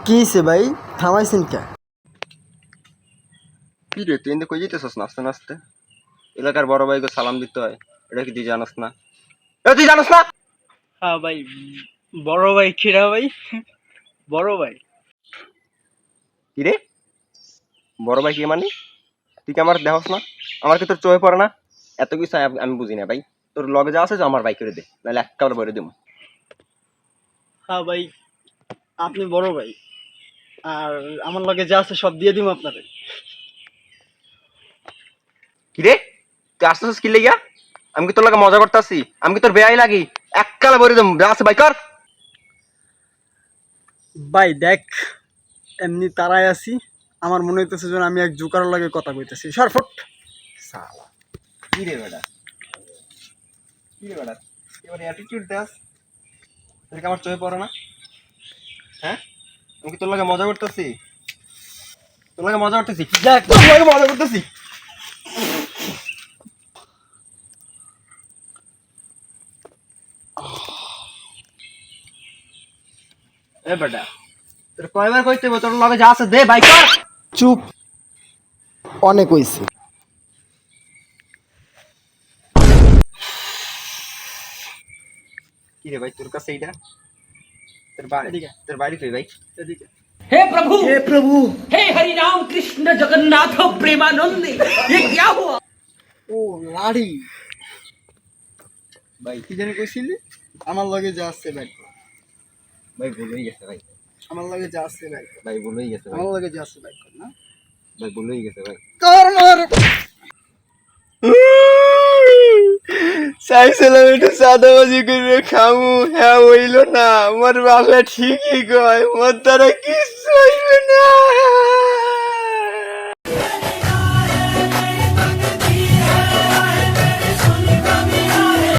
কি সে ভাই থামাইছেন কে? কি রে তুই এনে কই যেতেছস নাচতে নাচতে? এলাকার বড় ভাইকে সালাম দিতে হয়, এটা কি তুই জানোস না? তুই জানোস না? হ্যাঁ ভাই, বড় ভাই খিরা ভাই, বড় ভাই। কি রে বড় ভাই কি মানে? তুই কি আমার দেহস না? আমার কি তোর চোখে পড়ে না? এত কিছু আমি বুঝি না ভাই। তোর লগে যা আছে যে আমার বাইক করে দে, নাহলে একেবারে বলে দেবো। হ্যাঁ ভাই, আপনি বড় ভাই, আর আমার লগে যা আছে সব দিয়ে দিব আপনারে। কি রে তুই আসতেছিস কি লেগিয়া? আমি কি তোর লাগে মজা করতেছি? আমি কি তোর বেয়াই লাগি? এককালে বলে দেবো, যা আছে বাইক কর। ভাই দেখ, এমনি তারাই আছি, আমার মনে হইতেছে যেন আমি এক জোকারের লগে কথা কইতেছি। সরফট শালা কি রে বেটা, কি রে বেটা, এবার অ্যাটিটিউড দেখাস, তোর কি আমার চোখে পড়ে না? হ্যাঁ, আমি কি তোর লাগে মজা করতেছি? তোর লাগে মজা করতেছি? দেখ তোর লাগে মজা করতেছি। এ বেটা, তোর কয়বার কইতে হবে তোর লগে যা আছে দে বাইক কর। চুপ, অনেক হইছে। কি রে ভাই তোর কাছে এইটা? তোর বাড়ি কই ভাই? এদিকে। हे प्रभु হে প্রভু, हे हरि राम कृष्ण जगन्नाथ प्रेमानंद, ये क्या हुआ? ও লাড়ি, ভাই কি জানি কইছিলি? আমার লগে যা আছে ভাই, ভাই ভুল হয়ে গেছে ভাই, আমার লগে যা আছে ভাই, ভাই ভুল হয়ে গেছে ভাই, আমার লগে যা আছে ভাই, না ভাই ভুল হয়ে গেছে ভাই। কর মার। চাইছিলাম একটু চাঁদাবাজি করে খামু, হ্যাঁ হইল না। আমার বাবা ঠিকই কয়, মোর দ্বারা কিচ্ছু হইবে না।